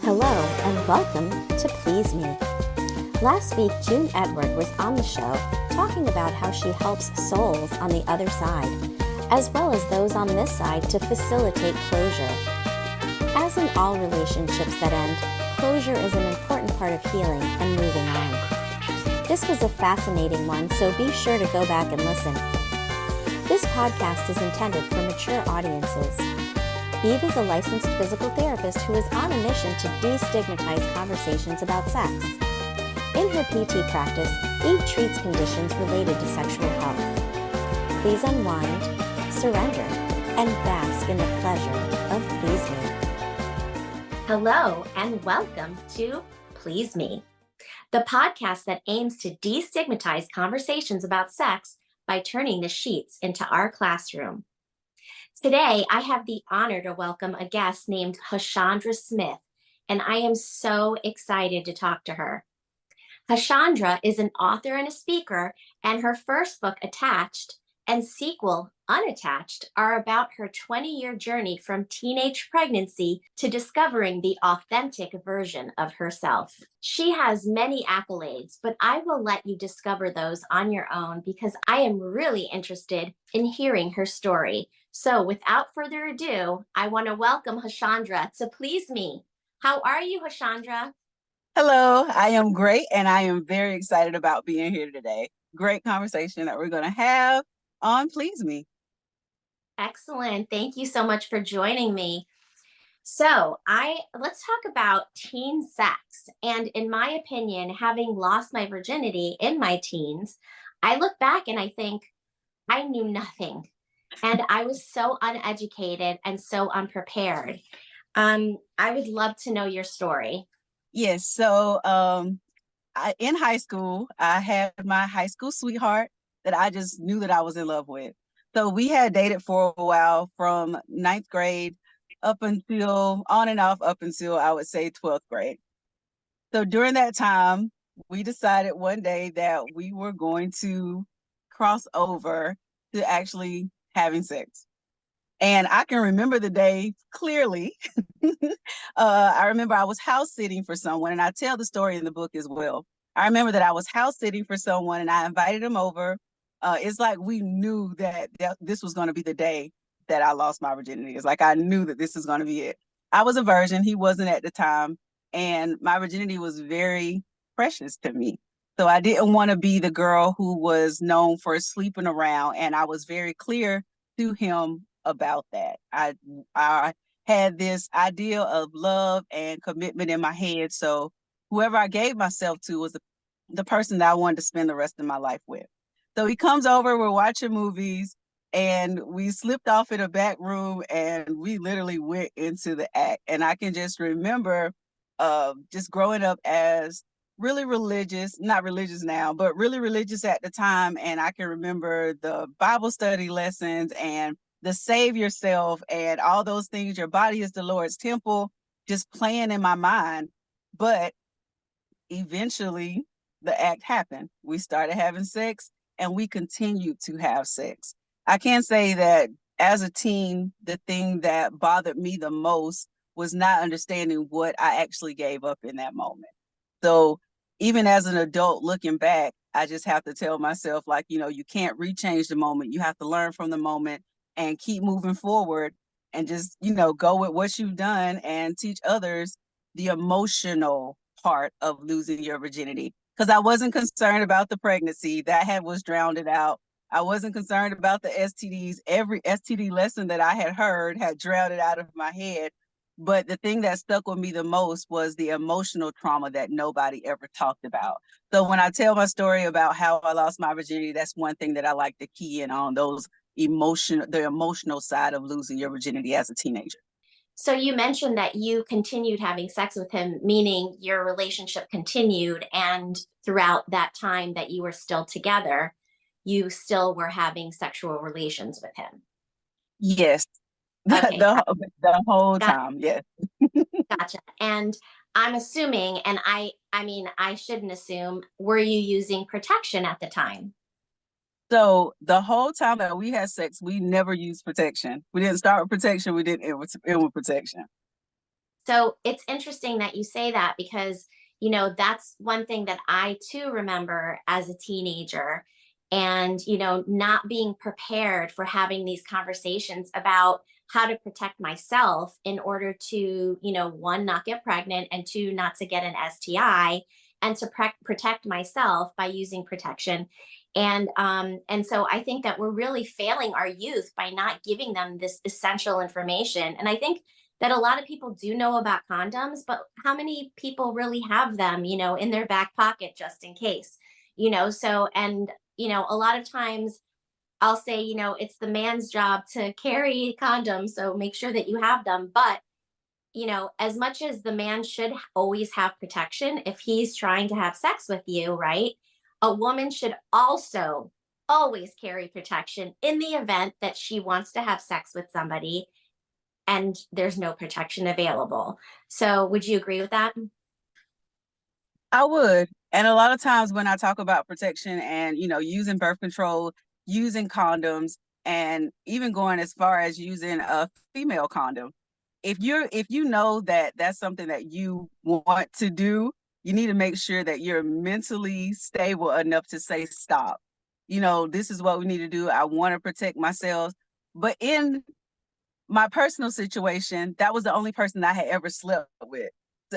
Hello and welcome to Please Me. Last week, June Edward was on the show talking about how she helps souls on the other side, as well as those on this side to facilitate closure. As in all relationships that end, closure is an important part of healing and moving on. This was a fascinating one, so be sure to go back and listen. This podcast is intended for mature audiences. Eve is a licensed physical therapist who is on a mission to destigmatize conversations about sex. In her PT practice, Eve treats conditions related to sexual health. Please unwind, surrender, and bask in the pleasure of Please Me. Hello, and welcome to Please Me, the podcast that aims to destigmatize conversations about sex by turning the sheets into our classroom. Today, I have the honor to welcome a guest named Hoshandra Smith, and I am so excited to talk to her. Hashondra is an author and a speaker, and her first book, Attached, and sequel, Unattached, are about her 20-year journey from teenage pregnancy to discovering the authentic version of herself. She has many accolades, but I will let you discover those on your own because I am really interested in hearing her story. So without further ado, I want to welcome Hoshandra to Please Me. How are you, Hoshandra? Hello, I am great, and I am very excited about being here today. Great conversation that we're going to have on Please Me. Excellent. Thank you so much for joining me. So let's talk about teen sex. And in my opinion, having lost my virginity in my teens, I look back and I think I knew nothing. And I was so uneducated and so unprepared. I would love to know your story. Yes, so in high school, I had my high school sweetheart that I just knew that I was in love with. So we had dated for a while from ninth grade up until on and off up until I would say 12th grade. So during that time, we decided one day that we were going to cross over to actually having sex. And I can remember the day clearly. I remember I was house sitting for someone, and I tell the story in the book as well. I remember that I was house sitting for someone and I invited him over. It's like we knew that this was going to be the day that I lost my virginity. It's like I knew that this is going to be it. I was a virgin. He wasn't at the time. And my virginity was very precious to me. So I didn't want to be the girl who was known for sleeping around. And I was very clear to him about that. I had this idea of love and commitment in my head. So whoever I gave myself to was the person that I wanted to spend the rest of my life with. So he comes over, we're watching movies, and we slipped off in a back room and we literally went into the act. And I can just remember just growing up as really religious, not religious now, but really religious at the time. And I can remember the Bible study lessons and the save yourself and all those things. Your body is the Lord's temple, just playing in my mind. But eventually the act happened. We started having sex and we continued to have sex. I can say that as a teen, the thing that bothered me the most was not understanding what I actually gave up in that moment. So even as an adult looking back, I just have to tell myself, like, you can't rechange the moment. You have to learn from the moment and keep moving forward and just, go with what you've done and teach others the emotional part of losing your virginity. Because I wasn't concerned about the pregnancy. That was drowned out. I wasn't concerned about the STDs. Every STD lesson that I had heard had drowned it out of my head. But the thing that stuck with me the most was the emotional trauma that nobody ever talked about. So when I tell my story about how I lost my virginity, that's one thing that I like to key in on, the emotional side of losing your virginity as a teenager. So you mentioned that you continued having sex with him, meaning your relationship continued, and throughout that time that you were still together, you still were having sexual relations with him. Yes. Okay. The whole time, yes. Gotcha. And I'm assuming, and I mean, I shouldn't assume, were you using protection at the time? So the whole time that we had sex, we never used protection. We didn't start with protection. We didn't end with protection. So it's interesting that you say that because, that's one thing that I too remember as a teenager and, not being prepared for having these conversations about how to protect myself in order to, one, not get pregnant and two, not to get an STI and to protect myself by using protection. And so I think that we're really failing our youth by not giving them this essential information. And I think that a lot of people do know about condoms, but how many people really have them, in their back pocket just in case, so, and, a lot of times I'll say, it's the man's job to carry condoms. So make sure that you have them. But, as much as the man should always have protection, if he's trying to have sex with you, right? A woman should also always carry protection in the event that she wants to have sex with somebody and there's no protection available. So would you agree with that? I would. And a lot of times when I talk about protection and, using birth control, using condoms, and even going as far as using a female condom, if you know that that's something that you want to do, you need to make sure that you're mentally stable enough to say stop. This is what we need to do. I want to protect myself. But in my personal situation, that was the only person I had ever slept with.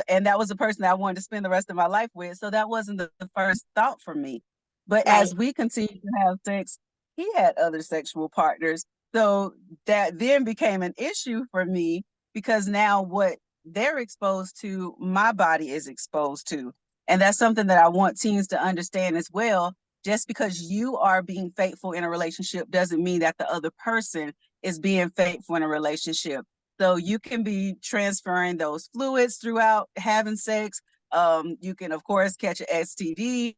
And that was the person that I wanted to spend the rest of my life with. So that wasn't the first thought for me. But Right. as we continued to have sex, he had other sexual partners. So that then became an issue for me because now what they're exposed to, my body is exposed to. And that's something that I want teens to understand as well. Just because you are being faithful in a relationship doesn't mean that the other person is being faithful in a relationship. So you can be transferring those fluids throughout having sex. You can, of course, catch an STD,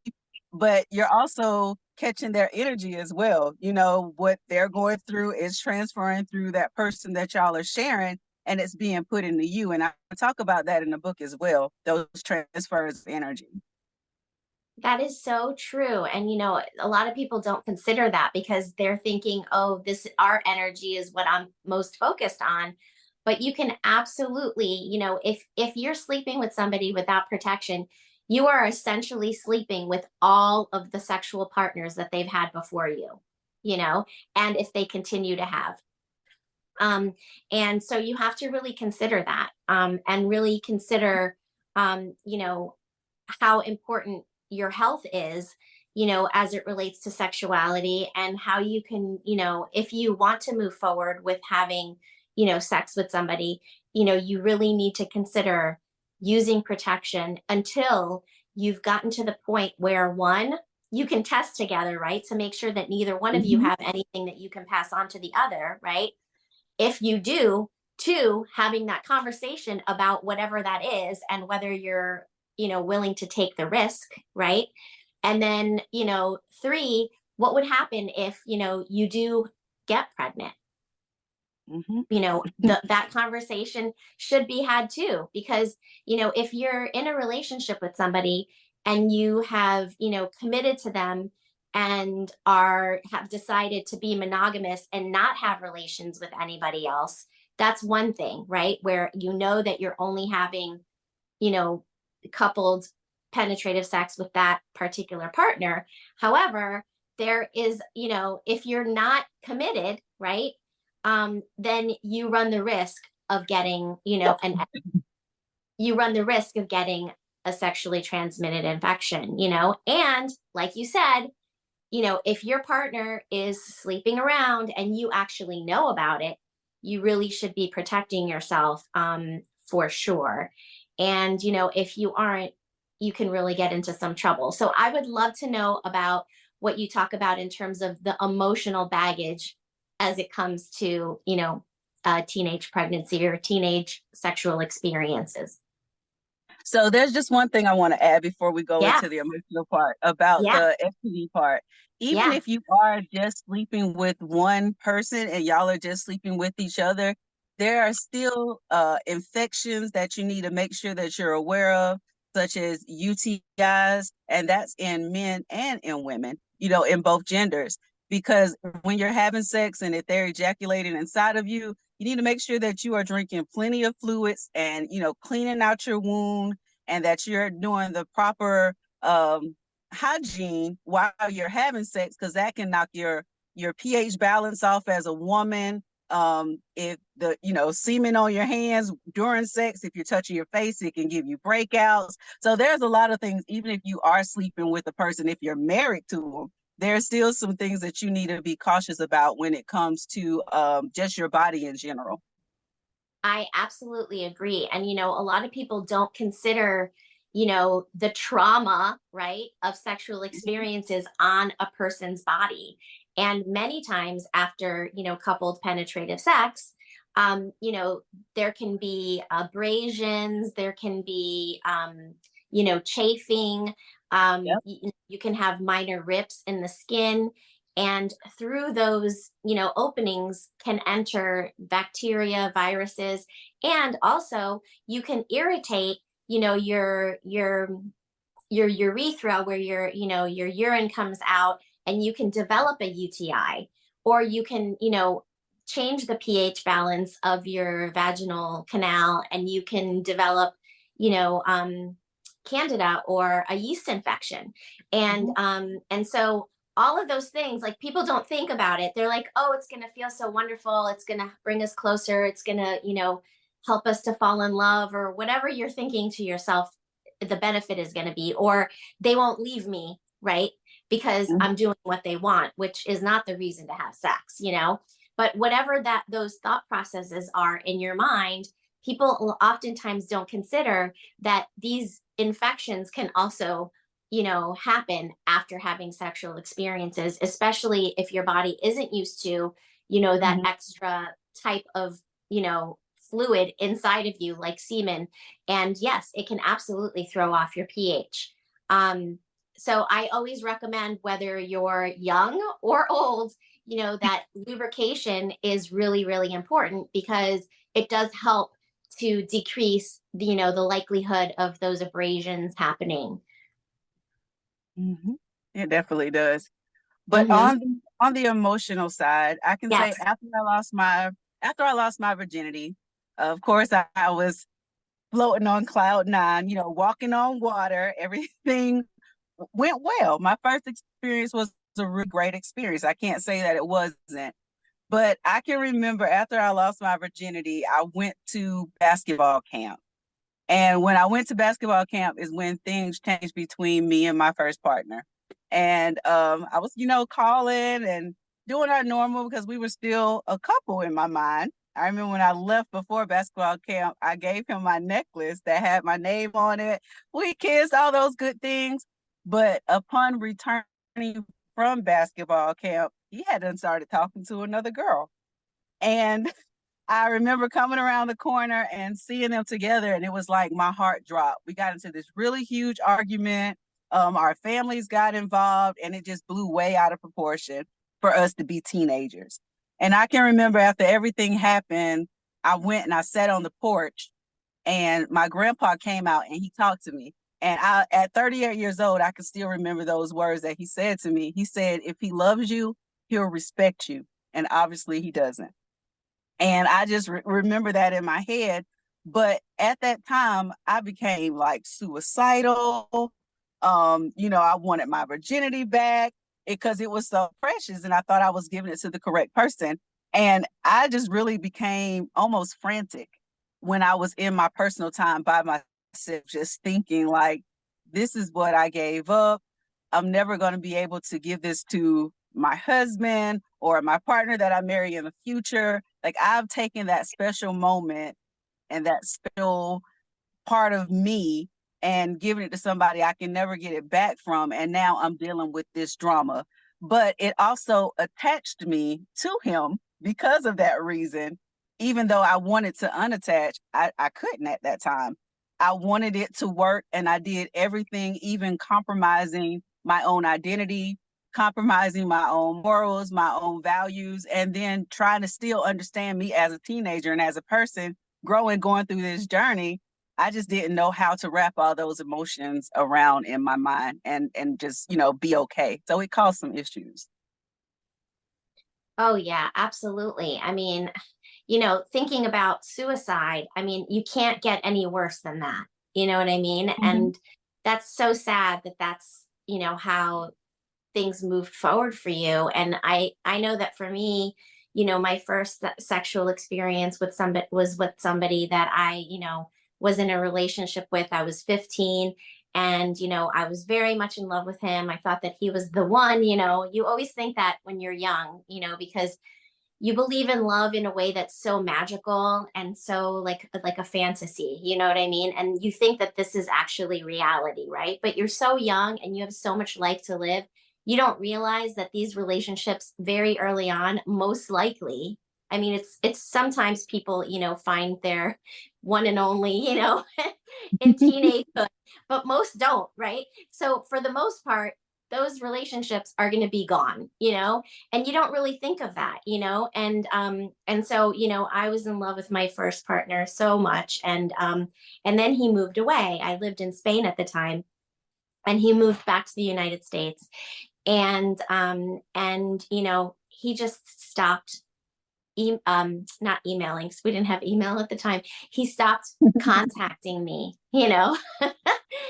but you're also catching their energy as well. What they're going through is transferring through that person that y'all are sharing, and it's being put into you. And I talk about that in the book as well, those transfers of energy. That is so true. And, a lot of people don't consider that because they're thinking, oh, this, our energy is what I'm most focused on. But you can absolutely, if you're sleeping with somebody without protection, you are essentially sleeping with all of the sexual partners that they've had before you, and if they continue to have. Um, and so you have to really consider that, and really consider, how important your health is, as it relates to sexuality and how you can, if you want to move forward with having, sex with somebody, you really need to consider using protection until you've gotten to the point where one, you can test together, right? To make sure that neither one of you Mhm. have anything that you can pass on to the other, right? If you do, two, having that conversation about whatever that is and whether you're, willing to take the risk, right? And then, three, what would happen if, you do get pregnant? Mhm. That conversation should be had too, because, if you're in a relationship with somebody and you have, committed to them and have decided to be monogamous and not have relations with anybody else, that's one thing, right? Where that you're only having, you know, coupled penetrative sex with that particular partner. However, there is, if you're not committed, right? Then you run the risk of getting, you run the risk of getting a sexually transmitted infection, and like you said, if your partner is sleeping around and you actually know about it, you really should be protecting yourself, for sure. And, if you aren't, you can really get into some trouble. So I would love to know about what you talk about in terms of the emotional baggage as it comes to, teenage pregnancy or teenage sexual experiences. So there's just one thing I want to add before we go Yeah. into the emotional part about Yeah. the STD part. Even Yeah. if you are just sleeping with one person and y'all are just sleeping with each other, there are still infections that you need to make sure that you're aware of, such as UTIs, and that's in men and in women, in both genders. because when you're having sex and if they're ejaculating inside of you, you need to make sure that you are drinking plenty of fluids and, cleaning out your wound, and that you're doing the proper hygiene while you're having sex, because that can knock your pH balance off as a woman. If the semen on your hands during sex, if you're touching your face, it can give you breakouts. So there's a lot of things. Even if you are sleeping with a person, if you're married to them, there's still some things that you need to be cautious about when it comes to just your body in general. I absolutely agree. And, a lot of people don't consider, the trauma, right, of sexual experiences on a person's body. And many times after, coupled penetrative sex, there can be abrasions, there can be, chafing, Yep. you can have minor rips in the skin. And through those openings can enter bacteria, viruses, and also you can irritate your urethra, where your urine comes out, and you can develop a UTI. Or you can change the pH balance of your vaginal canal, and you can develop you know candida, or a yeast infection. and Mhm. and so all of those things, like, people don't think about it. They're like, oh, it's going to feel so wonderful, it's going to bring us closer, it's going to help us to fall in love, or whatever you're thinking to yourself the benefit is going to be. Or they won't leave me, right, because Mhm. I'm doing what they want, which is not the reason to have sex. But whatever that those thought processes are in your mind, people oftentimes don't consider that these infections can also happen after having sexual experiences, especially if your body isn't used to that Mhm. extra type of fluid inside of you, like semen. And yes, it can absolutely throw off your pH. So I always recommend, whether you're young or old, that lubrication is really, really important, because it does help to decrease the likelihood of those abrasions happening. Mhm. It definitely does. But Mm-hmm. on the emotional side, I can say Yes. after I lost my virginity, of course I was floating on cloud nine, walking on water. Everything went well. My first experience was a really great experience. I can't say that it wasn't. But I can remember after I lost my virginity, I went to basketball camp. And when I went to basketball camp is when things changed between me and my first partner. And I was, calling and doing our normal, because we were still a couple in my mind. I remember when I left before basketball camp, I gave him my necklace that had my name on it. We kissed, all those good things. But upon returning from basketball camp, he had done started talking to another girl. And I remember coming around the corner and seeing them together, and it was like my heart dropped. We got into this really huge argument. Our families got involved, and it just blew way out of proportion for us to be teenagers. And I can remember after everything happened, I went and I sat on the porch, and my grandpa came out and he talked to me. And at 38 years old, I can still remember those words that he said to me. He said, if he loves you, he'll respect you. And obviously he doesn't. And I just remember that in my head. But at that time, I became like suicidal. I wanted my virginity back because it was so precious, and I thought I was giving it to the correct person. And I just really became almost frantic when I was in my personal time by myself, just thinking like, this is what I gave up. I'm never going to be able to give this to my husband or my partner that I marry in the future. Like, I've taken that special moment and that special part of me and given it to somebody I can never get it back from. And now I'm dealing with this drama. But it also attached me to him because of that reason. Even though I wanted to unattach, I couldn't at that time. I wanted it to work, and I did everything, even compromising my own identity, compromising my own morals, my own values, and then trying to still understand me as a teenager and as a person growing, going through this journey. I just didn't know how to wrap all those emotions around in my mind and just, be okay. So it caused some issues. Oh, yeah, absolutely. I mean, thinking about suicide, I mean, you can't get any worse than that. You know what I mean? Mhm. And that's so sad that that's, how things moved forward for you. And I know that for me, my first sexual experience with somebody was with somebody that I was in a relationship with. I was 15, and I was very much in love with him. I thought that he was the one. You always think that when you're young, because you believe in love in a way that's so magical and so like a fantasy, you know what I mean? And you think that this is actually reality, right? But you're so young and you have so much life to live. You don't realize that these relationships very early on, most likely, I mean, it's sometimes people, find their one and only, in teenagehood, but most don't, right? So for the most part, those relationships are going to be gone, and you don't really think of that, and so I was in love with my first partner so much, and then he moved away. I lived in Spain at the time, and he moved back to the United States, and he just stopped not emailing, because we didn't have email at the time. He stopped contacting me,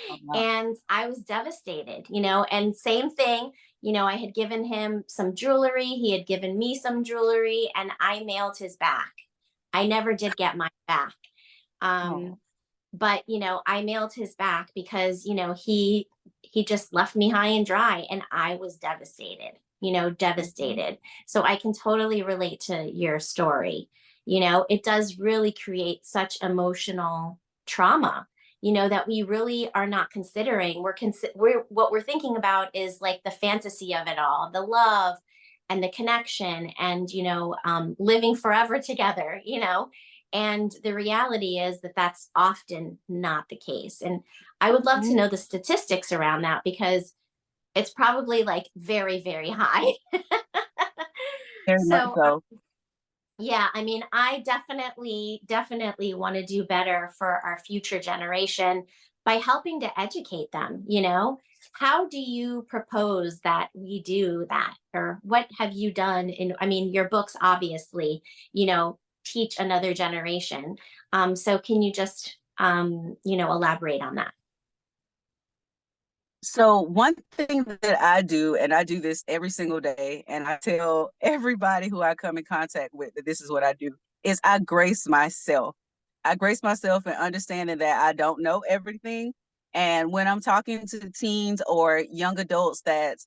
Oh, wow. and I was devastated, and same thing, I had given him some jewelry, he had given me some jewelry, and I mailed his back. I never did get mine back. Oh. Um, but I mailed his back because he just left me high and dry, and I was devastated, Mhm. devastated. So I can totally relate to your story. It does really create such emotional trauma, that we really are not considering. We're what we're thinking about is like the fantasy of it all, the love and the connection, and living forever together, and the reality is that that's often not the case. And I would love to Mhm. know the statistics around that, because it's probably like very, very high. Very much So, so. yeah, I mean, I definitely, definitely want to do better for our future generation by helping to educate them. How do you propose that we do that? Or what have you done I mean, your books obviously, teach another generation. So can you just, elaborate on that? So one thing that I do, and I do this every single day, and I tell everybody who I come in contact with that this is what I do, is I grace myself. I grace myself in understanding that I don't know everything. And when I'm talking to teens or young adults that,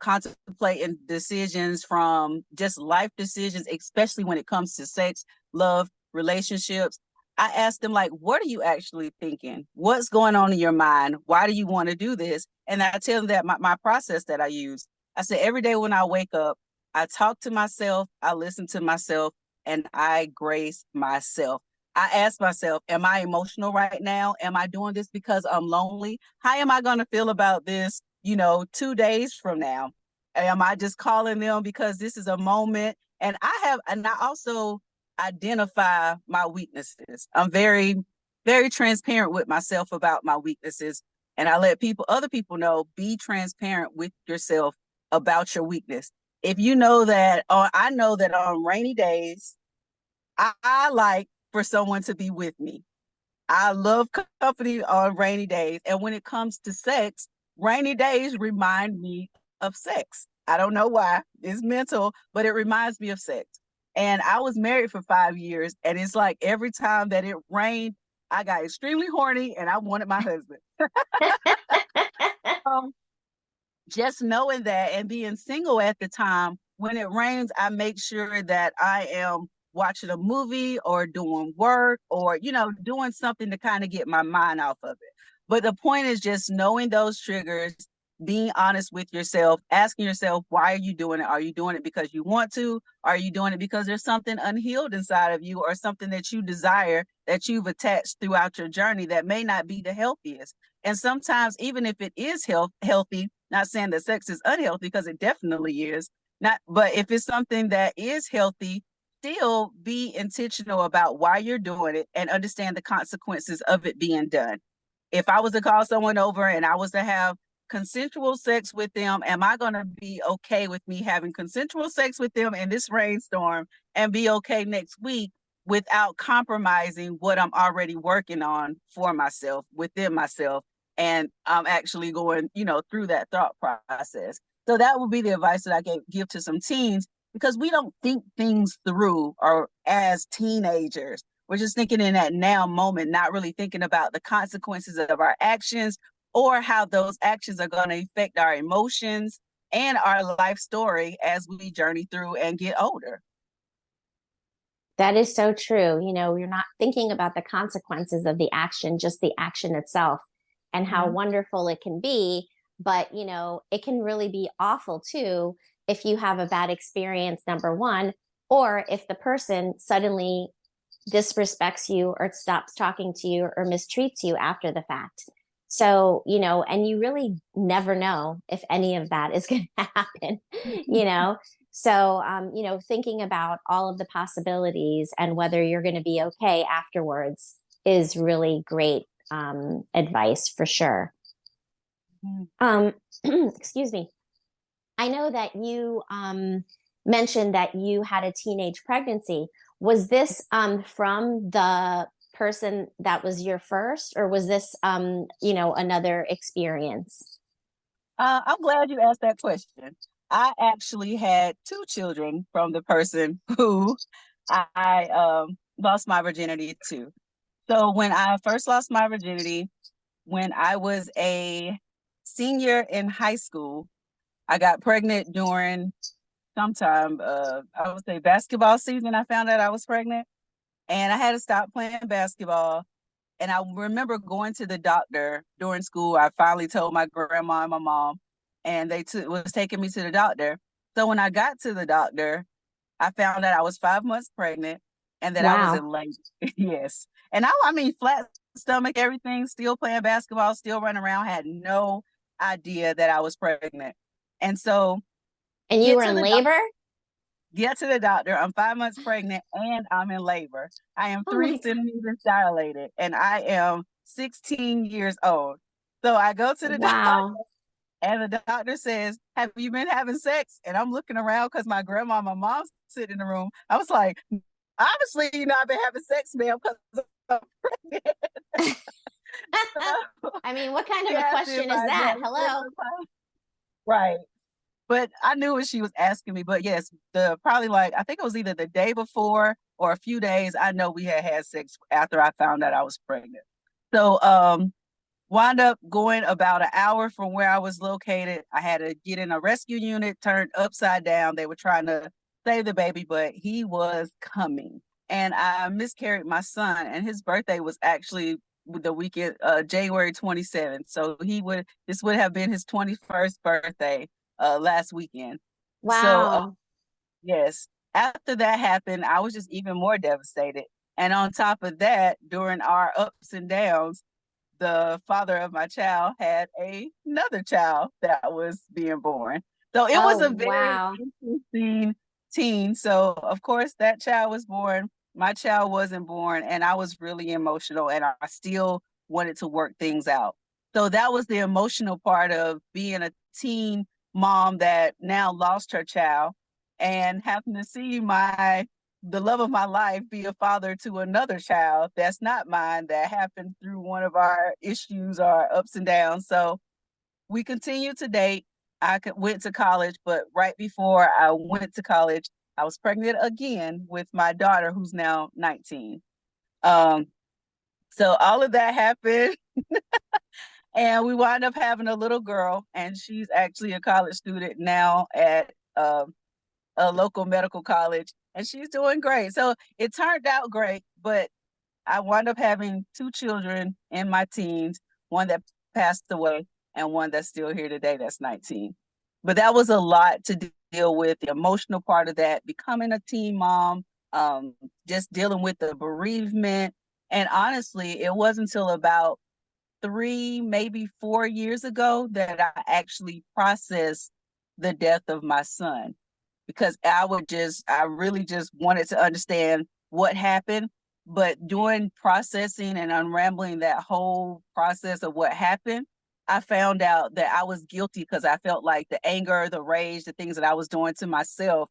contemplating decisions from just life decisions, especially when it comes to sex, love, relationships, I ask them, like, what are you actually thinking? What's going on in your mind? Why do you want to do this? And I tell them that my process that I use. I say every day when I wake up, I talk to myself, I listen to myself, and I grace myself. I ask myself, am I emotional right now? Am I doing this because I'm lonely? How am I going to feel about this, 2 days from now? Am I just calling them because this is a moment? And I also identify my weaknesses. I'm very, very transparent with myself about my weaknesses. And I let other people know, be transparent with yourself about your weakness. If you know that, or I know that on rainy days, I like for someone to be with me. I love company on rainy days. And when it comes to sex, rainy days remind me of sex. I don't know why. It's mental, but it reminds me of sex. And I was married for 5 years, and it's like every time that it rained, I got extremely horny and I wanted my husband. Um, just knowing that and being single at the time, when it rains, I make sure that I am watching a movie or doing work or, doing something to kind of get my mind off of it. But the point is just knowing those triggers, being honest with yourself, asking yourself, why are you doing it? Are you doing it because you want to? Are you doing it because there's something unhealed inside of you or something that you desire that you've attached throughout your journey that may not be the healthiest? And sometimes, even if it is healthy, not saying that sex is unhealthy because it definitely is, not, but if it's something that is healthy, still be intentional about why you're doing it and understand the consequences of it being done. If I was to call someone over and I was to have consensual sex with them? Am I going to be okay with me having consensual sex with them in this rainstorm and be okay next week without compromising what I'm already working on for myself, within myself? And I'm actually going, through that thought process. So that would be the advice that I give to some teens, because we don't think things through, or as teenagers, we're just thinking in that now moment, not really thinking about the consequences of our actions or how those actions are going to affect our emotions and our life story as we journey through and get older. That is so true. You're not thinking about the consequences of the action, just the action itself and how Mhm. wonderful it can be. But, it can really be awful too if you have a bad experience, number one, or if the person suddenly disrespects you or stops talking to you or mistreats you after the fact. So, and you really never know if any of that is going to happen, you know? So, thinking about all of the possibilities and whether you're going to be okay afterwards is really great advice for sure. Mhm. Um, excuse me. I know that you mentioned that you had a teenage pregnancy. Was this from the person that was your first, or was this, another experience? I'm glad you asked that question. I actually had two children from the person who I lost my virginity to. So when I first lost my virginity, when I was a senior in high school, I got pregnant during sometime, I would say basketball season. I found out I was pregnant and I had to stop playing basketball. And I remember going to the doctor during school. I finally told my grandma and my mom, and they was taking me to the doctor. So when I got to the doctor, I found out I was 5 months pregnant and that I was Wow. in labor. Yes. And I mean, flat stomach, everything, still playing basketball, still running around, had no idea that I was pregnant. And so And you get were to in the doctor. labor? Get to the doctor. I'm 5 months pregnant and I'm in labor. I am Oh three my God. centimeters dilated and I am 16 years old. So I go to the doctor Wow. and the doctor says, "Have you been having sex?" And I'm looking around because my grandma and my mom's sitting in the room. I was like, obviously, I've been having sex, ma'am, because I'm pregnant. So I mean, what kind she of a asked me if question is I that? never slept Hello? with her. Right. But I knew what she was asking me. But yes, the probably like I think it was either the day before or a few days. I know we had sex after I found out I was pregnant. So wound up going about an hour from where I was located. I had to get in a rescue unit, turned upside down. They were trying to save the baby, but he was coming. And I miscarried my son, and his birthday was actually the weekend, January 27th. So this would have been his 21st birthday last weekend. So Wow. yes, after that happened, I was just even more devastated. And on top of that, during our ups and downs, the father of my child had another child that was being born. So it Oh, was a very wow. interesting teen. So of course that child was born. My child wasn't born, and I was really emotional, and I still wanted to work things out. So that was the emotional part of being a teen mom that now lost her child and having to see the love of my life be a father to another child that's not mine, that happened through one of our issues or ups and downs. So we continued to date. Went to college, but right before I went to college, I was pregnant again with my daughter, who's now 19. Um, so all of that happened, and we wound up having a little girl, and she's actually a college student now at a local medical college, and she's doing great. So it turned out great, but I wound up having two children in my teens, one that passed away and one that's still here today that's 19. But that was a lot to deal with, the emotional part of that, becoming a teen mom, um, just dealing with the bereavement. And honestly, it wasn't until about 3, maybe 4 years ago that I actually processed the death of my son, because I really just wanted to understand what happened. But during processing and unrambling that whole process of what happened, I found out that I was guilty because I felt like the anger, the rage, the things that I was doing to myself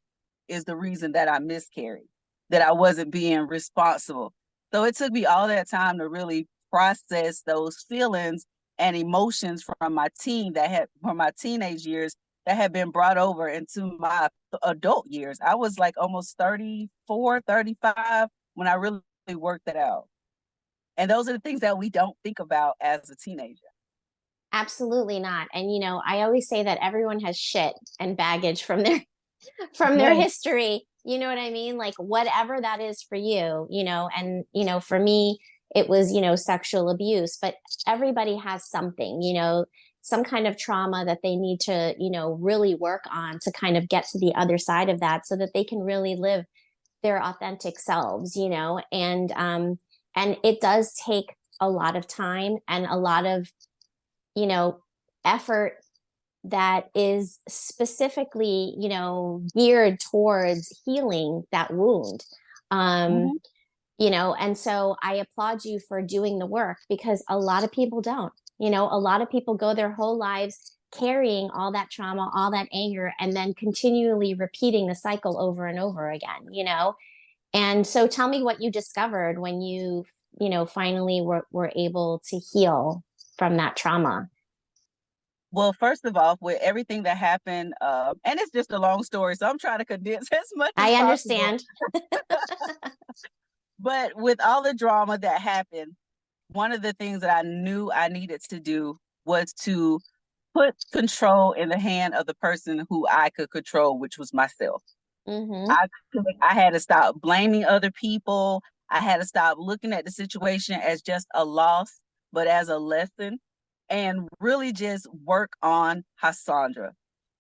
is the reason that I miscarried, that I wasn't being responsible. So it took me all that time to really process those feelings and emotions from my teenage years that had been brought over into my adult years. I was like almost 34, 35 when I really worked that out. And those are the things that we don't think about as a teenager. Absolutely not. And I always say that everyone has shit and baggage from their from their Yes. history. You know what I mean? Like whatever that is for you, and for me, it was, sexual abuse, but everybody has something, some kind of trauma that they need to, really work on to kind of get to the other side of that so that they can really live their authentic selves, and it does take a lot of time and a lot of, you know, effort that is specifically, geared towards healing that wound. Um, Mhm. and so I applaud you for doing the work because a lot of people don't. A lot of people go their whole lives carrying all that trauma, all that anger, and then continually repeating the cycle over and over again. And so tell me what you discovered when you finally were able to heal from that trauma. Well, first of all, with everything that happened, and it's just a long story, so I'm trying to condense as much as I possible. understand. But with all the drama that happened, one of the things that I knew I needed to do was to put control in the hand of the person who I could control, which was myself. Mm-hmm. I had to stop blaming other people. I had to stop looking at the situation as just a loss, but as a lesson, and really just work on Hashondra.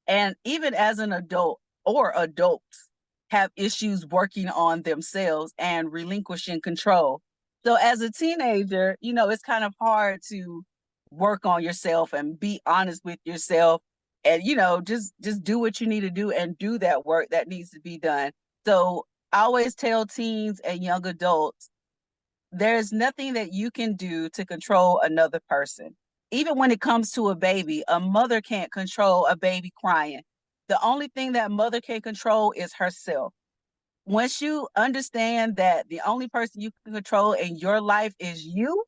And even as an adult or adults have issues working on themselves and relinquishing control. So as a teenager, it's kind of hard to work on yourself and be honest with yourself and just do what you need to do and do that work that needs to be done. So I always tell teens and young adults there's nothing that you can do to control another person. Even when it comes to a baby, a mother can't control a baby crying. The only thing that mother can control is herself. Once you understand that the only person you can control in your life is you,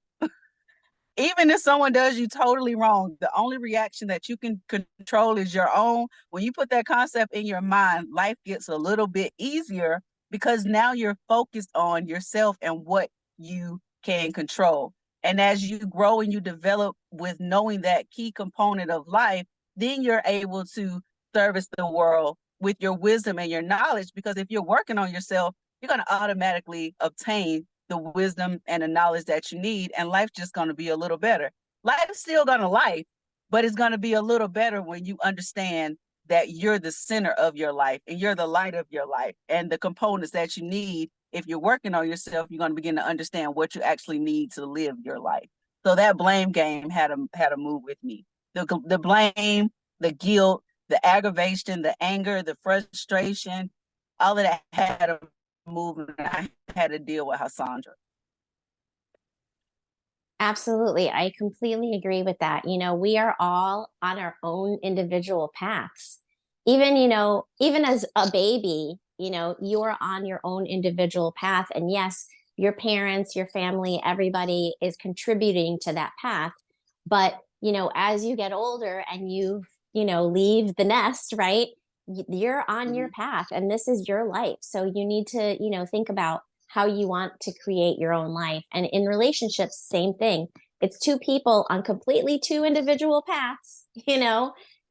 even if someone does you totally wrong, the only reaction that you can control is your own. When you put that concept in your mind, life gets a little bit easier because now you're focused on yourself and what you can control. And as you grow and you develop with knowing that key component of life, then you're able to service the world with your wisdom and your knowledge. Because if you're working on yourself, you're going to automatically obtain the wisdom and the knowledge that you need, and life's just going to be a little better. Life's still going to life, but it's going to be a little better when you understand that you're the center of your life and you're the light of your life, and the components that you need. If you're working on yourself, you're going to begin to understand what you actually need to live your life. So that blame game had a move with me. The blame, the guilt, the aggravation, the anger, the frustration, all of that had a move, and I had to deal with Hashondra. Absolutely. I completely agree with that. We are all on our own individual paths. Even as a baby, you're on your own individual path. And yes, your parents, your family, everybody is contributing to that path. But, as you get older and leave the nest, right? You're on your Mhm. path and this is your life. So you need to, think about how you want to create your own life. And in relationships, same thing. It's two people on completely two individual paths,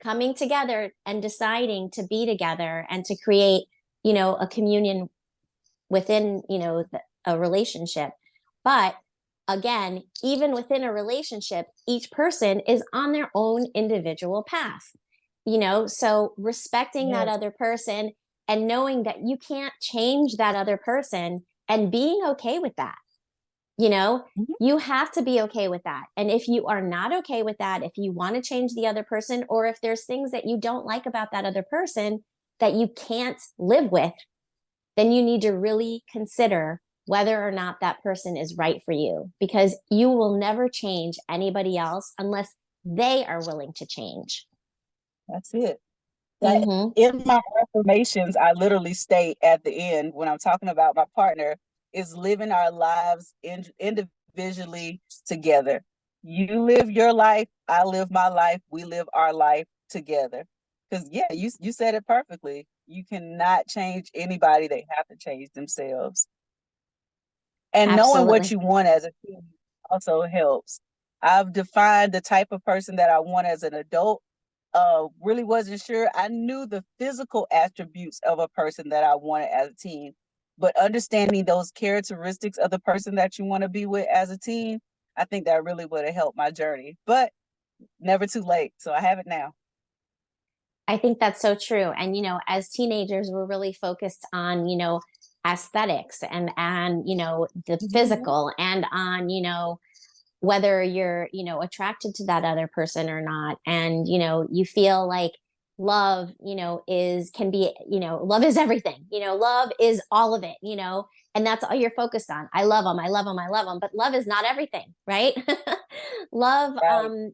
coming together and deciding to be together and to create, a communion within, a relationship. But again, even within a relationship, each person is on their own individual path, so respecting that Yes. other person and knowing that you can't change that other person and being okay with that. You know, Mhm. you have to be okay with that. And if you are not okay with that, if you want to change the other person, or if there's things that you don't like about that other person that you can't live with, then you need to really consider whether or not that person is right for you because you will never change anybody else unless they are willing to change. That's it. That Mm-hmm. in my affirmations, I literally state at the end when I'm talking about my partner is living our lives individually together. You live your life, I live my life, we live our life together. Because yeah, you said it perfectly. You cannot change anybody; they have to change themselves. And knowing what Absolutely. you want as a teen also helps. I've defined the type of person that I want as an adult. Really wasn't sure. I knew the physical attributes of a person that I wanted as a teen, but understanding those characteristics of the person that you want to be with as a teen, I think that really would have helped my journey. But never too late. So I have it now. I think that's so true. And, as teenagers, we're really focused on, aesthetics and, the Mm-hmm. physical and on, whether you're, attracted to that other person or not. And, you feel like love, can be, love is everything, love is all of it, and that's all you're focused on. I love them. I love them. I love them. But love is not everything, right? love, Right.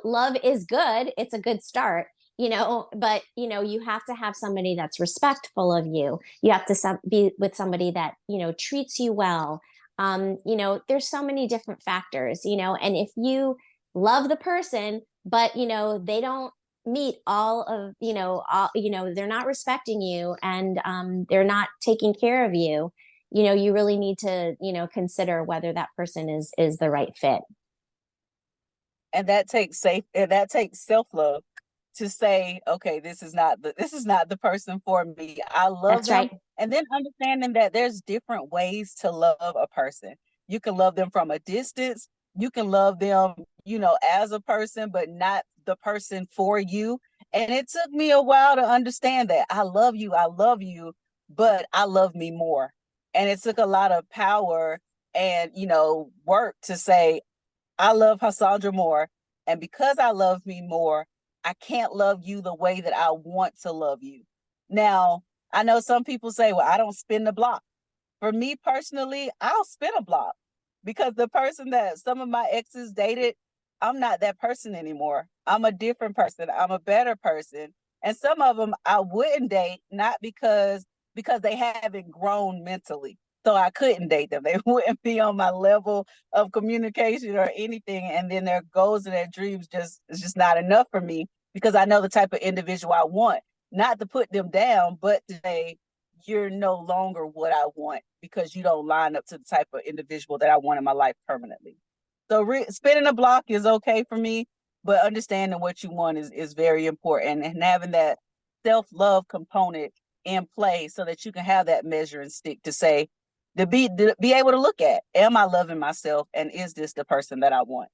love is good. It's a good start, but you have to have somebody that's respectful of you. You have to be with somebody that, treats you well. There's so many different factors, and if you love the person, but, they don't meet all of, they're not respecting you and they're not taking care of you, you really need to, consider whether that person is the right fit. And that takes self-love to say, okay, this is not the person for me. I love That's them. right. And then understanding that there's different ways to love a person. You can love them from a distance. You can love them, as a person, but not the person for you. And it took me a while to understand that I love you, but I love me more. And it took a lot of power and, work to say, I love Hashondra more. And because I love me more, I can't love you the way that I want to love you. Now, I know some people say, well, I don't spin the block. For me personally, I'll spin a block because the person that some of my exes dated, I'm not that person anymore. I'm a different person. I'm a better person. And some of them I wouldn't date, not because they haven't grown mentally. So I couldn't date them. They wouldn't be on my level of communication or anything. And then their goals and their dreams just is just not enough for me because I know the type of individual I want. Not to put them down, but to say, you're no longer what I want because you don't line up to the type of individual that I want in my life permanently. So spinning a block is okay for me, but understanding what you want is very important and having that self-love component in play so that you can have that measuring stick to say, to be able to look at, am I loving myself and is this the person that I want?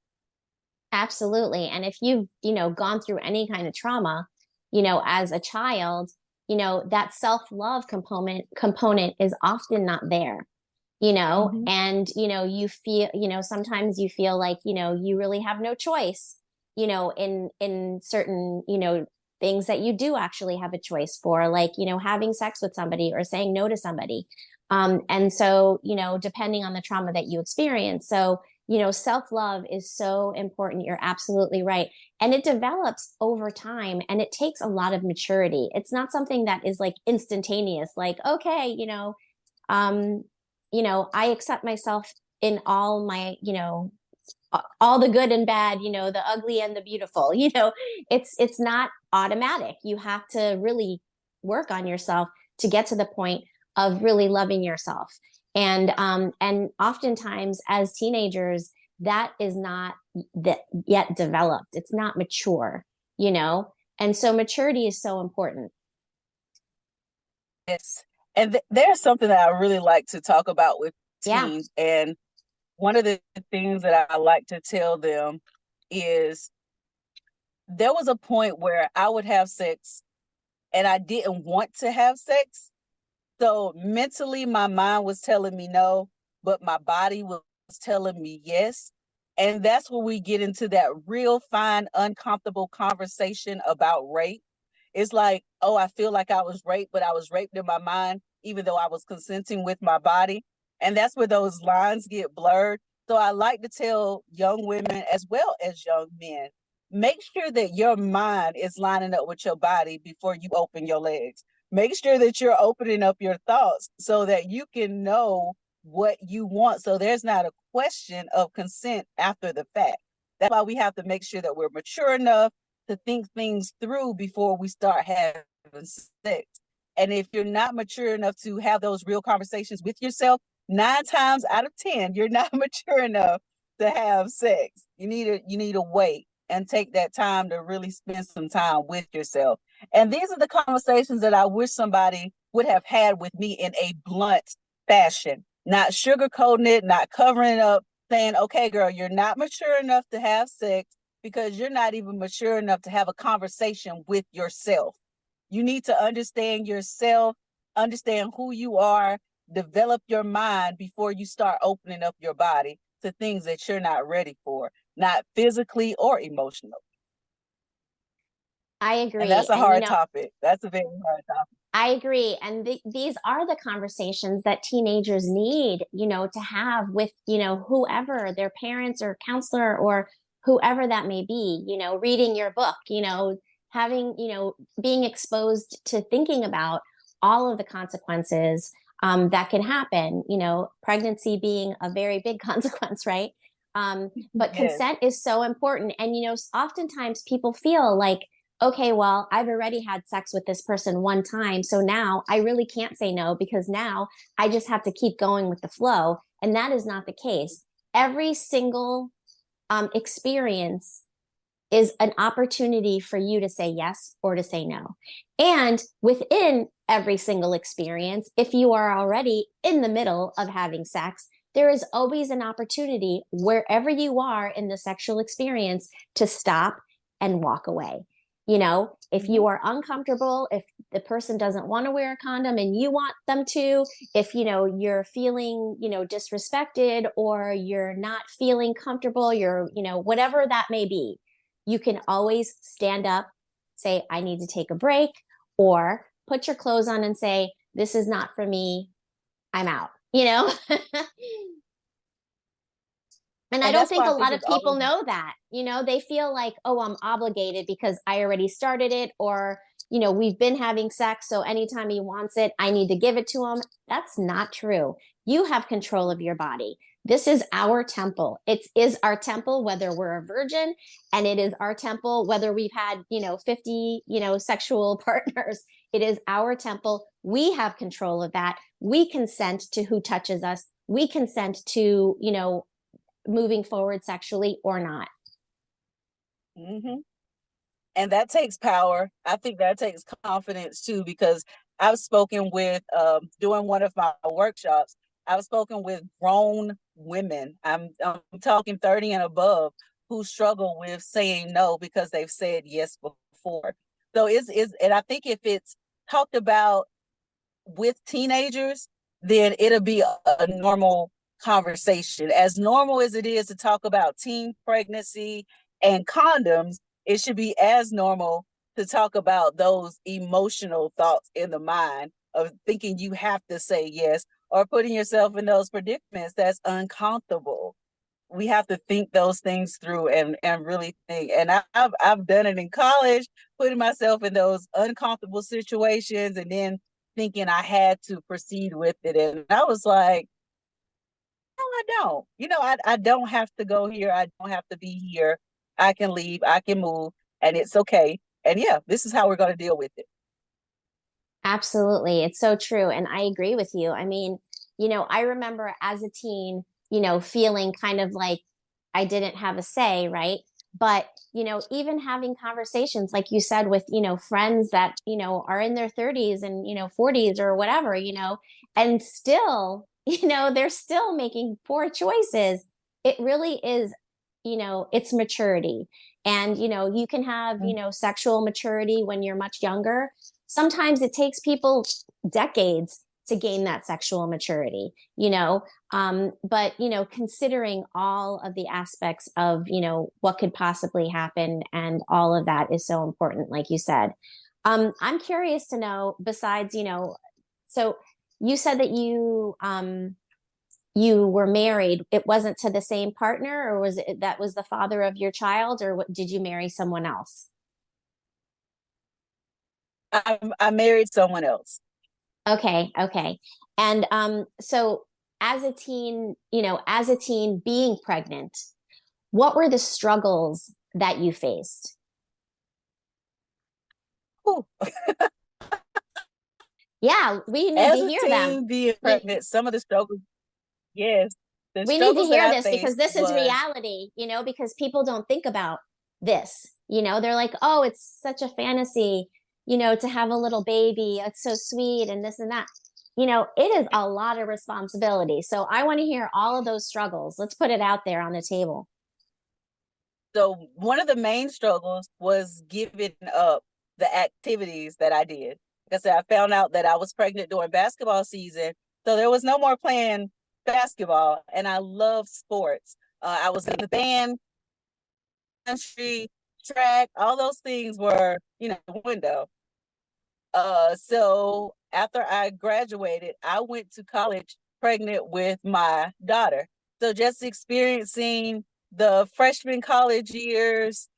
Absolutely. And if you've, gone through any kind of trauma, as a child, that self-love component is often not there, Mm-hmm. and, you feel, sometimes you feel like, you really have no choice, in certain, things that you do actually have a choice for, like, having sex with somebody or saying no to somebody. And so, depending on the trauma that you experience. So, self love is so important. You're absolutely right. And it develops over time and it takes a lot of maturity. It's not something that is like instantaneous, like, okay, um, I accept myself in all my, all the good and bad, the ugly and the beautiful, it's not automatic. You have to really work on yourself to get to the point of really loving yourself. And oftentimes as teenagers, that is not that yet developed. It's not mature, you know? And so maturity is so important. Yes. And there's something that I really like to talk about with Yeah. teens. And one of the things that I like to tell them is there was a point where I would have sex and I didn't want to have sex. So mentally, my mind was telling me no, but my body was telling me yes. And that's where we get into that real fine, uncomfortable conversation about rape. It's like, oh, I feel like I was raped, but I was raped in my mind, even though I was consenting with my body. And that's where those lines get blurred. So I like to tell young women as well as young men, make sure that your mind is lining up with your body before you open your legs. Make sure that you're opening up your thoughts so that you can know what you want. So there's not a question of consent after the fact. That's why we have to make sure that we're mature enough to think things through before we start having sex. And if you're not mature enough to have those real conversations with yourself, 9 times out of 10, you're not mature enough to have sex. You need to wait and take that time to really spend some time with yourself. And these are the conversations that I wish somebody would have had with me in a blunt fashion, not sugarcoating it, not covering it up, saying, okay, girl, you're not mature enough to have sex because you're not even mature enough to have a conversation with yourself. You need to understand yourself, understand who you are, develop your mind before you start opening up your body to things that you're not ready for, not physically or emotionally. I And agree. that's a And, hard topic. That's a very hard topic. I agree. And these are the conversations that teenagers need, to have with, whoever, their parents or counselor or whoever that may be, reading your book, having, being exposed to thinking about all of the consequences that can happen, pregnancy being a very big consequence, right? But Yes. consent is so important. And, oftentimes people feel like, okay, well, I've already had sex with this person one time. So now I really can't say no because now I just have to keep going with the flow. And that is not the case. Every single experience is an opportunity for you to say yes or to say no. And within every single experience, if you are already in the middle of having sex, there is always an opportunity wherever you are in the sexual experience to stop and walk away. If you are uncomfortable, if the person doesn't want to wear a condom and you want them to, if, you're feeling, disrespected or you're not feeling comfortable, you're, whatever that may be, you can always stand up, say, I need to take a break, or put your clothes on and say, this is not for me. I'm out. And I And don't that's think why a I think lot of it's people always know that. They feel like, oh, I'm obligated because I already started it, or, we've been having sex. So anytime he wants it, I need to give it to him. That's not true. You have control of your body. This is our temple. It is our temple, whether we're a virgin, and it is our temple, whether we've had, 50, sexual partners. It is our temple. We have control of that. We consent to who touches us. We consent to, moving forward sexually or not. hmm and that takes power. I think that takes confidence too, because I've spoken with doing one of my workshops. I've spoken with grown women. I'm talking 30 and above who struggle with saying no because they've said yes before. So and I think if it's talked about with teenagers, then it'll be a normal conversation. As normal as it is to talk about teen pregnancy and condoms, it should be as normal to talk about those emotional thoughts in the mind of thinking you have to say yes or putting yourself in those predicaments that's uncomfortable. We have to think those things through and really think. And I've done it in college, putting myself in those uncomfortable situations and then thinking I had to proceed with it. And I was like, no, I don't. I don't have to go here. I don't have to be here. I can leave. I can move, and it's okay. And yeah, this is how we're going to deal with it. Absolutely. It's so true. And I agree with you. I mean, I remember as a teen, feeling kind of like I didn't have a say, right? But, even having conversations, like you said, with, friends that, are in their 30s and, 40s or whatever, and still, they're still making poor choices. It really is, it's maturity. And, you can have, sexual maturity when you're much younger. Sometimes it takes people decades to gain that sexual maturity, but considering all of the aspects of what could possibly happen and all of that is so important, like you said. I'm curious to know, besides, so you said that you were married, it wasn't to the same partner, or was it that was the father of your child, or what, did you marry someone else? I married someone else. Okay, okay. And so as a teen, as a teen being pregnant, what were the struggles that you faced? Whew. Yeah, we need to As a hear them. teen being We pregnant, some of the struggles, yes, the we need to struggles that hear I this because faced this is was, reality, because people don't think about this. They're like, "Oh, it's such a fantasy, to have a little baby. It's so sweet and this and that." It is a lot of responsibility. So I want to hear all of those struggles. Let's put it out there on the table. so one of the main struggles was giving up the activities that I did. Like I said, I found out that I was pregnant during basketball season. So there was no more playing basketball. And I love sports. I was in the band, country, track, all those things were, the window. So after I graduated, I went to college pregnant with my daughter. So just experiencing the freshman college years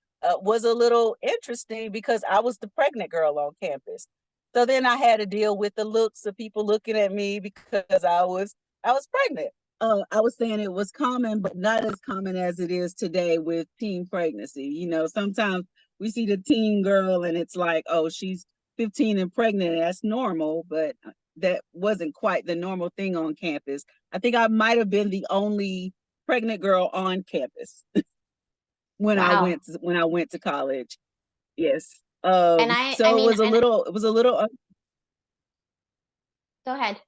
was a little interesting because I was the pregnant girl on campus. So then I had to deal with the looks of people looking at me because I was pregnant. I was saying it was common, but not as common as it is today with teen pregnancy. Sometimes we see the teen girl and it's like, oh, she's 15 and pregnant, and that's normal, but that wasn't quite the normal thing on campus. I think I might have been the only pregnant girl on campus Wow. when I went to college. Yes. And I So mean, and go ahead.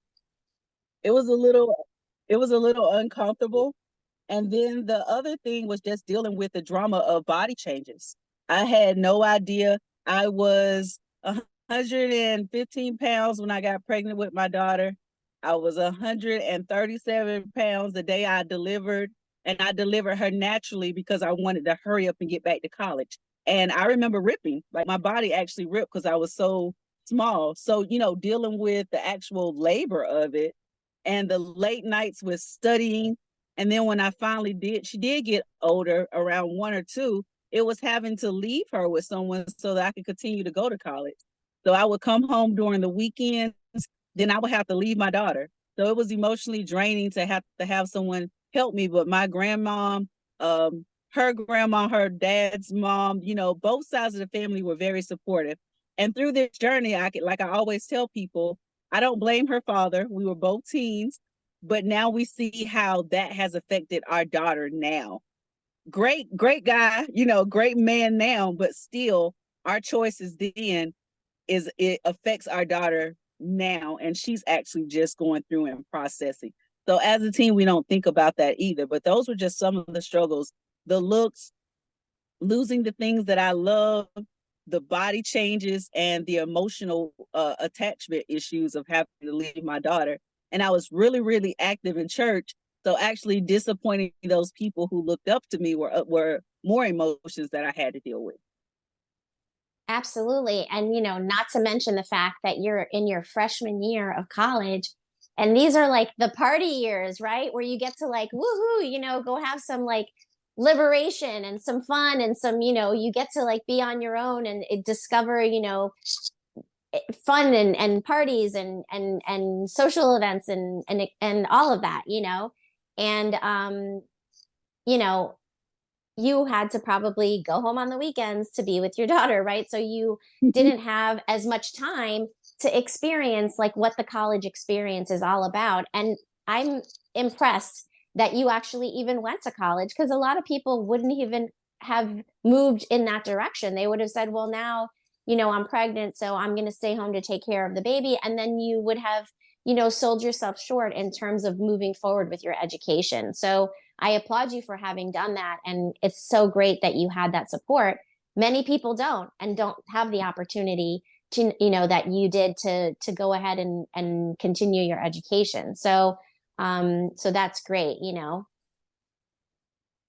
it was a little it was a little uncomfortable. And then the other thing was just dealing with the drama of body changes. I had no idea. I was 115 pounds when I got pregnant with my daughter. I was 137 pounds the day I delivered, and I delivered her naturally because I wanted to hurry up and get back to college. And I remember ripping, like my body actually ripped because I was so small. So, dealing with the actual labor of it and the late nights with studying. And then when I finally she did get older, around 1 or 2, it was having to leave her with someone so that I could continue to go to college. So I would come home during the weekends, then I would have to leave my daughter. So it was emotionally draining to have someone help me. But my grandmom, her grandma, her dad's mom, both sides of the family were very supportive. And through this journey, like I always tell people, I don't blame her father. We were both teens, but now we see how that has affected our daughter now. Great guy, great man now, but still our choices then is it affects our daughter now, and she's actually just going through and processing. So as a teen, we don't think about that either, but those were just some of the struggles: the looks, losing the things that I love, the body changes, and the emotional attachment issues of having to leave my daughter. And I was really, really active in church. So actually disappointing those people who looked up to me were more emotions that I had to deal with. Absolutely. And, not to mention the fact that you're in your freshman year of college. And these are like the party years, right? Where you get to like, woohoo, go have some like liberation and some fun and some, you get to like be on your own and discover, fun and parties and social events and all of that, and, you know, you had to probably go home on the weekends to be with your daughter, right? So you didn't have as much time to experience like what the college experience is all about. And I'm impressed that you actually even went to college because a lot of people wouldn't even have moved in that direction. They would have said, well, now, I'm pregnant, so I'm going to stay home to take care of the baby. And then you would have, sold yourself short in terms of moving forward with your education. So I applaud you for having done that. And it's so great that you had that support. Many people don't and don't have the opportunity to, that you did to go ahead and continue your education. So that's great.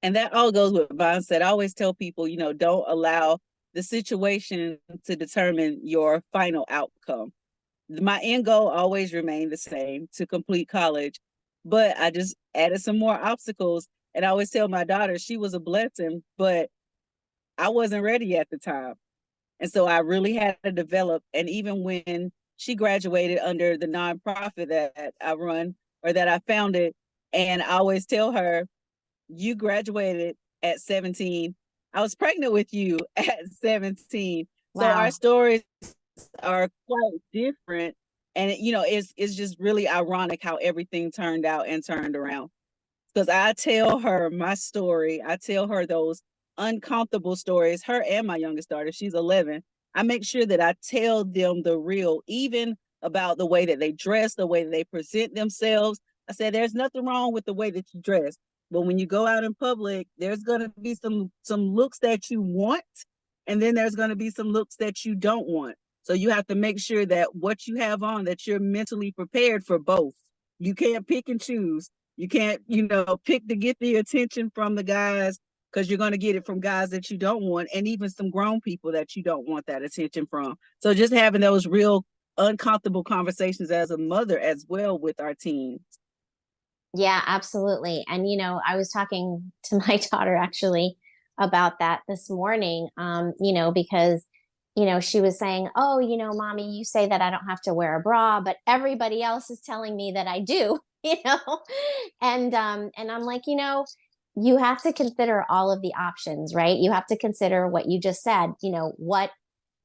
And that all goes with Vaughn said. I always tell people, don't allow the situation to determine your final outcome. My end goal always remained the same: to complete college. but I just added some more obstacles. And I always tell my daughter she was a blessing, but I wasn't ready at the time. And so I really had to develop. And even when she graduated under the nonprofit that I run or that I founded, and I always tell her, you graduated at 17. I was pregnant with you at 17. So our Wow. stories are quite different. And it's just really ironic how everything turned out and turned around. Because I tell her my story. I tell her those uncomfortable stories, her and my youngest daughter, she's 11. I make sure that I tell them the real, even about the way that they dress, the way that they present themselves. I said, there's nothing wrong with the way that you dress. But when you go out in public, there's going to be some looks that you want, and then there's going to be some looks that you don't want. So you have to make sure that what you have on, that you're mentally prepared for both. You can't pick and choose. You can't, pick to get the attention from the guys, because you're going to get it from guys that you don't want, and even some grown people that you don't want that attention from. So just having those real uncomfortable conversations as a mother as well with our teens. Yeah, absolutely. And, I was talking to my daughter actually about that this morning, because, she was saying, oh, mommy, you say that I don't have to wear a bra, but everybody else is telling me that I do, you know? And I'm like, you have to consider all of the options, right? You have to consider what you just said, what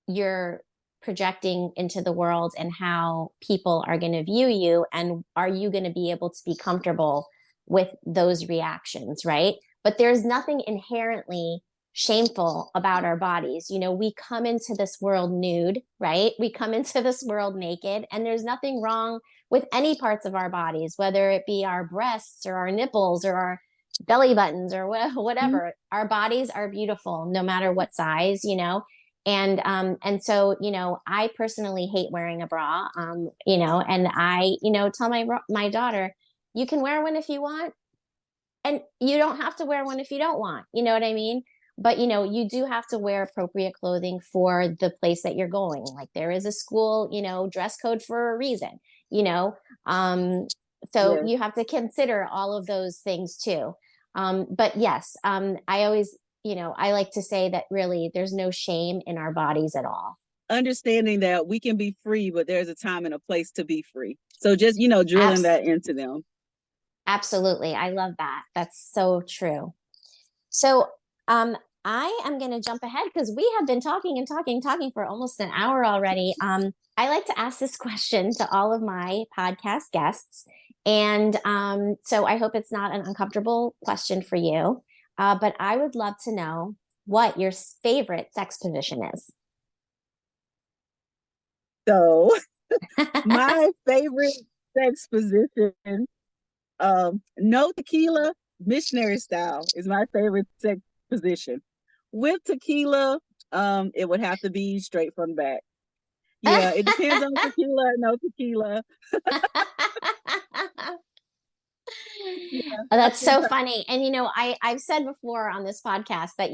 you're projecting into the world and how people are going to view you, and are you going to be able to be comfortable with those reactions, right? But there's nothing inherently shameful about our bodies. We come into this world nude, right? We come into this world naked, and there's nothing wrong with any parts of our bodies, whether it be our breasts or our nipples or our belly buttons or Mhm. whatever. Our bodies are beautiful no matter what size, and so I personally hate wearing a bra, and I tell my daughter, you can wear one if you want, and you don't have to wear one if you don't want, you know what I mean? But you do have to wear appropriate clothing for the place that you're going. Like, there is a school dress code for a reason, you know um so Yes. you have to consider all of those things too. But yes, I always, I like to say that really there's no shame in our bodies at all. Understanding that we can be free, but there's a time and a place to be free. So just, drilling Abs- that into them. Absolutely. I love that. That's so true. So, um, I am going to jump ahead because we have been talking and talking, talking for almost an hour already. I like to ask this question to all of my podcast guests. And so I hope it's not an uncomfortable question for you. But I would love to know what your favorite sex position is. So my favorite sex position, no tequila, missionary style is my favorite sex position. With tequila, it would have to be straight from the back. Yeah, it depends on tequila, no tequila. Yeah, Oh, I that's think so funny. And I've said before on this podcast that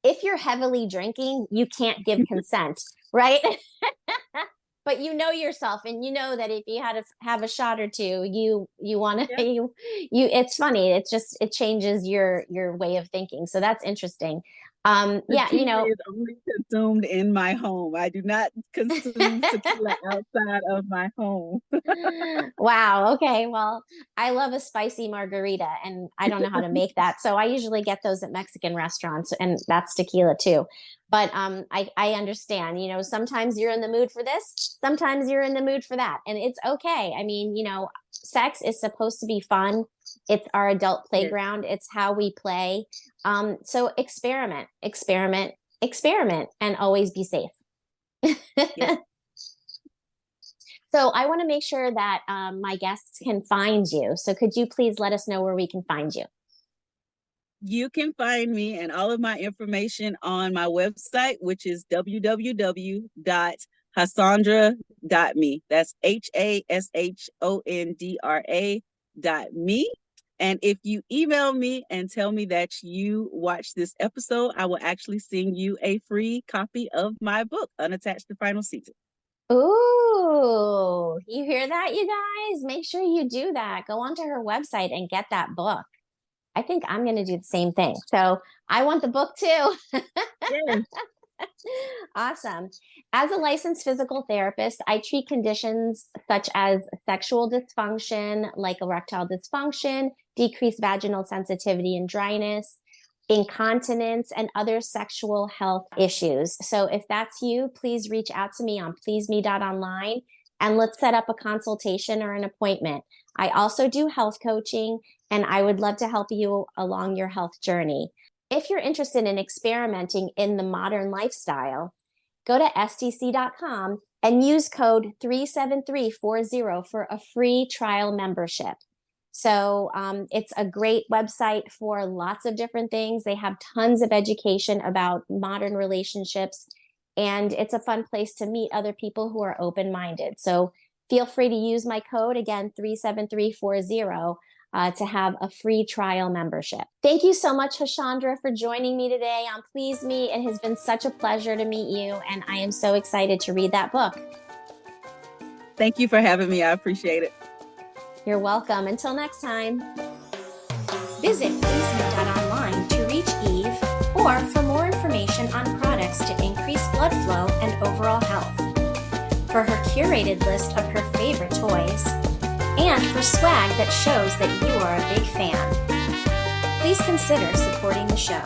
if you're heavily drinking, you can't give consent, right? But yourself, and that if you had to have a shot or two, you want to yeah, you it's funny. It's just, it changes your way of thinking. So that's interesting. Yeah, tequila is only consumed in my home. I do not consume tequila outside of my home. wow. Okay. Well, I love a spicy margarita, and I don't know how to make that. So I usually get those at Mexican restaurants, and that's tequila too. But I understand, sometimes you're in the mood for this, sometimes you're in the mood for that. And it's okay. I mean, sex is supposed to be fun. It's our adult Yes, playground. It's how we play. So experiment, experiment, experiment, and always be safe. yes. So I want to make sure that my guests can find you. So could you please let us know where we can find you? You can find me and all of my information on my website, which is www.hashondra.me. That's HASHONDRA.me. And if you email me and tell me that you watched this episode, I will actually send you a free copy of my book, Unattached to Final Season. Ooh, you hear that, you guys? Make sure you do that. Go onto her website and get that book. I think I'm going to do the same thing. So I want the book too. Yes. Awesome. As a licensed physical therapist, I treat conditions such as sexual dysfunction, like erectile dysfunction, decreased vaginal sensitivity and dryness, incontinence, and other sexual health issues. So if that's you, please reach out to me on pleaseme.online and let's set up a consultation or an appointment. I also do health coaching and I would love to help you along your health journey. If you're interested in experimenting in the modern lifestyle, go to stc.com and use code 37340 for a free trial membership. So it's a great website for lots of different things. They have tons of education about modern relationships, and it's a fun place to meet other people who are open-minded. So feel free to use my code, again, 37340, to have a free trial membership. Thank you so much, Hoshandra, for joining me today on Please Me. It has been such a pleasure to meet you, and I am so excited to read that book. Thank you for having me. I appreciate it. You're welcome. Until next time. Visit pleaseme.online to reach Eve or for more information on products to increase blood flow and overall health, for her curated list of her favorite toys, and for swag that shows that you are a big fan. Please consider supporting the show.